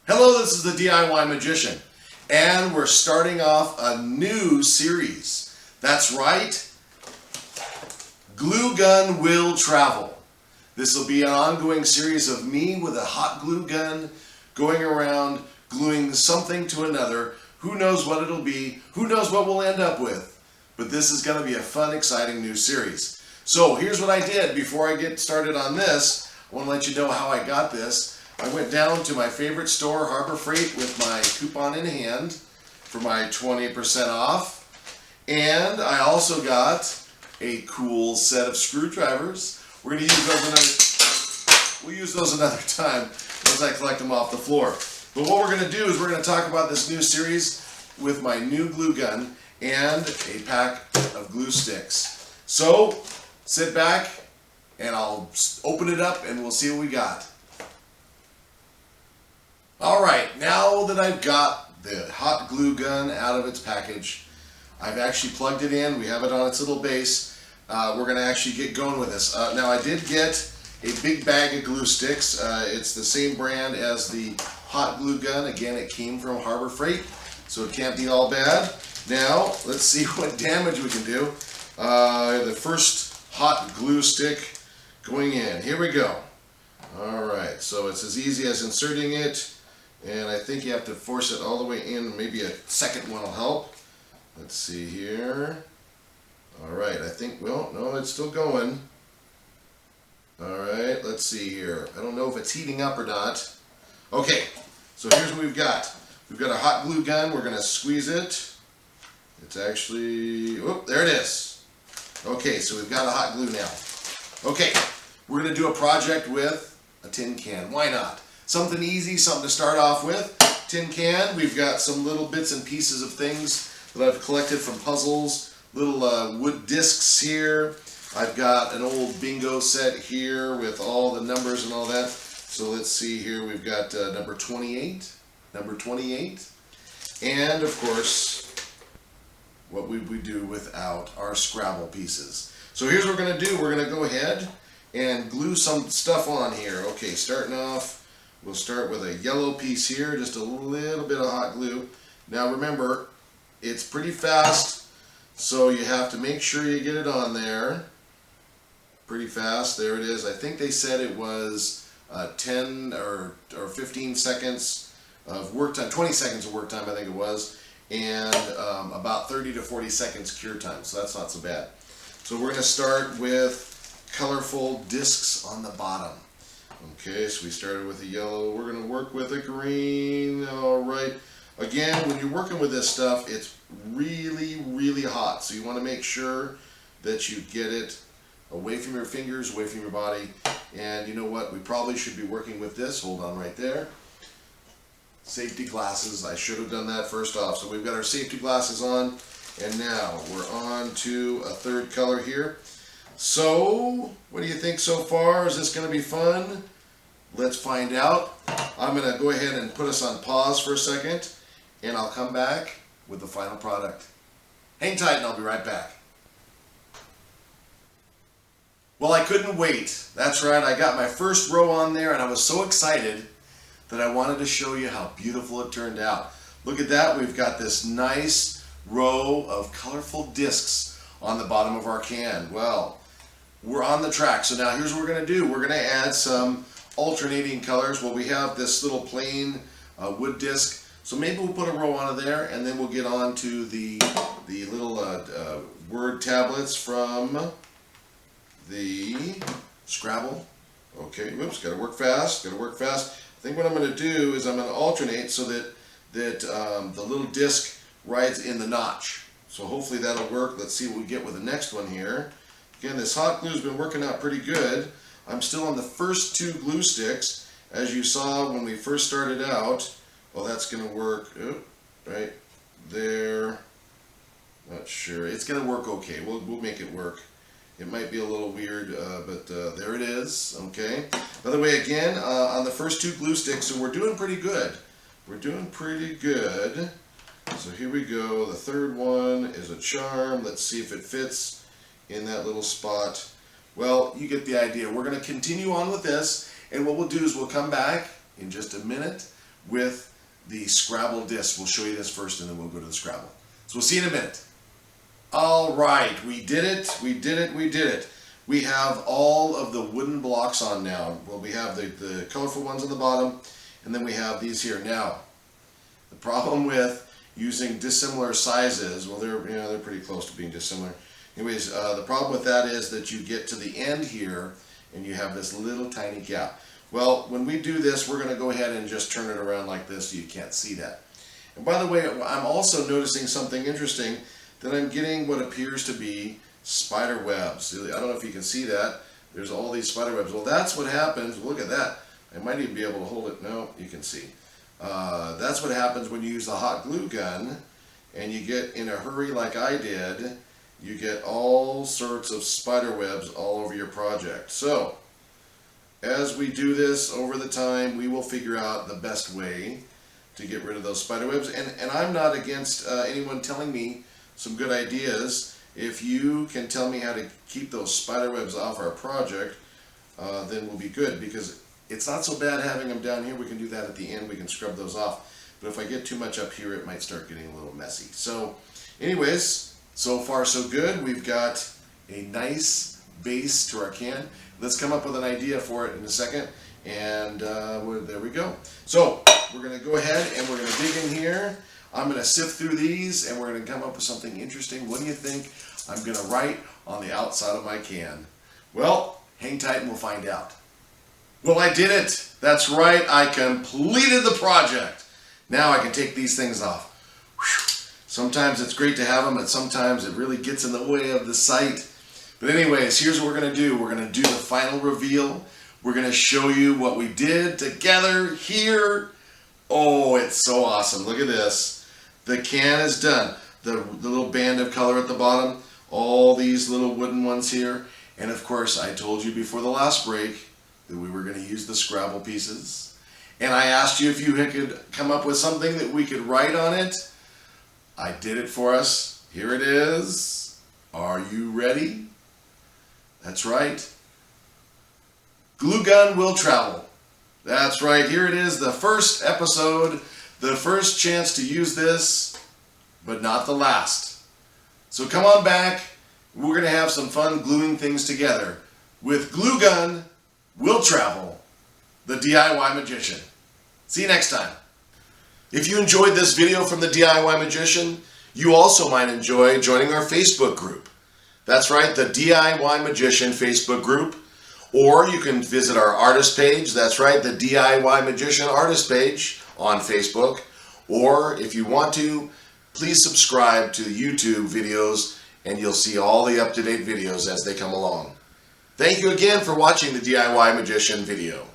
Hello, this is the DIY Magician, and we're starting off a new series. That's right, Glue Gun Will Travel. This will be an ongoing series of me with a hot glue gun going around gluing something to another. Who knows what it'll be, who knows what we'll end up with, but this is going to be a fun, exciting new series. So here's what I did before I get started on this. I want to let you know how I got this. I went down to my favorite store, Harbor Freight, with my coupon in hand for my 20% off. And I also got a cool set of screwdrivers. We're going to use those we'll use those another time as I collect them off the floor. But what we're going to do is we're going to talk about this new series with my new glue gun and a pack of glue sticks. So sit back and I'll open it up and we'll see what we got. Alright, now that I've got the hot glue gun out of its package, I've actually plugged it in. We have it on its little base. We're going to actually get going with this. Now I did get a big bag of glue sticks. It's the same brand as the hot glue gun. Again, it came from Harbor Freight, so it can't be all bad. Now, let's see what damage we can do. The first hot glue stick going in. Here we go. Alright, so it's as easy as inserting it. And I think you have to force it all the way in. Maybe a second one will help. Let's see here. Alright, I think, well, no, it's still going. Alright, let's see here. I don't know if it's heating up or not. Okay, so here's what we've got. We've got a hot glue gun. We're going to squeeze it. It's actually, whoop, there it is. Okay, so we've got a hot glue now. Okay, we're going to do a project with a tin can. Why not? Something easy, something to start off with. Tin can, we've got some little bits and pieces of things that I've collected from puzzles. Little wood discs here. I've got an old bingo set here with all the numbers and all that. So let's see here, we've got number 28. Number 28. And of course, what would we do without our Scrabble pieces? So here's what we're going to do. We're going to go ahead and glue some stuff on here. Okay, starting off. We'll start with a yellow piece here, just a little bit of hot glue. Now remember, it's pretty fast, so you have to make sure you get it on there pretty fast. There it is. I think they said it was 10 or 15 seconds of work time, 20 seconds of work time I think it was, and about 30 to 40 seconds cure time, so that's not so bad. So we're going to start with colorful discs on the bottom. Okay, so we started with a yellow. We're going to work with a green. All right. Again, when you're working with this stuff, it's really, really hot. So you want to make sure that you get it away from your fingers, away from your body. And you know what? We probably should be working with this. Hold on right there. Safety glasses. I should have done that first off. So we've got our safety glasses on. And now we're on to a third color here. So, what do you think so far? Is this going to be fun? Let's find out. I'm going to go ahead and put us on pause for a second, and I'll come back with the final product. Hang tight and I'll be right back. Well, I couldn't wait. That's right, I got my first row on there, and I was so excited that I wanted to show you how beautiful it turned out. Look at that. We've got this nice row of colorful discs on the bottom of our can. Well, we're on the track. So now here's what we're going to do. We're going to add some alternating colors. Well, we have this little plain wood disc. So maybe we'll put a row onto there, and then we'll get on to the little word tablets from the Scrabble. Okay, whoops, got to work fast, got to work fast. I think what I'm going to do is I'm going to alternate so that the little disc rides in the notch. So hopefully that'll work. Let's see what we get with the next one here. Again, this hot glue has been working out pretty good. I'm still on the first two glue sticks. As you saw when we first started out, well, that's going to work right there. Not sure. It's going to work okay. We'll make it work. It might be a little weird, but there it is. Okay. By the way, again, on the first two glue sticks, so we're doing pretty good. We're doing pretty good. So here we go. The third one is a charm. Let's see if it fits in that little spot. Well, you get the idea. We're going to continue on with this, and what we'll do is we'll come back in just a minute with the Scrabble disc. We'll show you this first and then we'll go to the Scrabble. So we'll see you in a minute. All right, we did it, we did it, we did it. We have all of the wooden blocks on now. Well, we have the colorful ones on the bottom, and then we have these here. Now, the problem with using dissimilar sizes, well, they're pretty close to being dissimilar. Anyways, the problem with that is that you get to the end here, and you have this little tiny gap. Well, when we do this, we're going to go ahead and just turn it around like this so you can't see that. And by the way, I'm also noticing something interesting, that I'm getting what appears to be spider webs. I don't know if you can see that. There's all these spider webs. Well, that's what happens. Look at that. I might even be able to hold it. No, you can see. That's what happens when you use the hot glue gun and you get in a hurry like I did. You get all sorts of spider webs all over your project. So, as we do this over the time, we will figure out the best way to get rid of those spider webs. And I'm not against anyone telling me some good ideas. If you can tell me how to keep those spider webs off our project, then we'll be good, because it's not so bad having them down here. We can do that at the end. We can scrub those off. But if I get too much up here, it might start getting a little messy. So anyways, so far so good. We've got a nice base to our can. Let's come up with an idea for it in a second. And there we go. So we're going to go ahead and we're going to dig in here. I'm going to sift through these and we're going to come up with something interesting. What do you think I'm going to write on the outside of my can? Well, hang tight and we'll find out. Well, I did it. That's right. I completed the project. Now I can take these things off. Whew. Sometimes it's great to have them, and sometimes it really gets in the way of the sight. But anyways, here's what we're going to do. We're going to do the final reveal. We're going to show you what we did together here. Oh, it's so awesome. Look at this. The can is done. The little band of color at the bottom, all these little wooden ones here. And of course, I told you before the last break that we were going to use the Scrabble pieces. And I asked you if you could come up with something that we could write on it. I did it for us. Here it is. Are you ready? That's right. Glue gun will travel. That's right. Here it is, the first episode, the first chance to use this, but not the last. So come on back. We're going to have some fun gluing things together with Glue Gun Will Travel, the DIY Magician. See you next time. If you enjoyed this video from the DIY Magician, you also might enjoy joining our Facebook group. That's right, the DIY Magician Facebook group. Or you can visit our artist page. That's right, the DIY Magician artist page on Facebook. Or if you want to, please subscribe to YouTube videos and you'll see all the up-to-date videos as they come along. Thank you again for watching the DIY Magician video.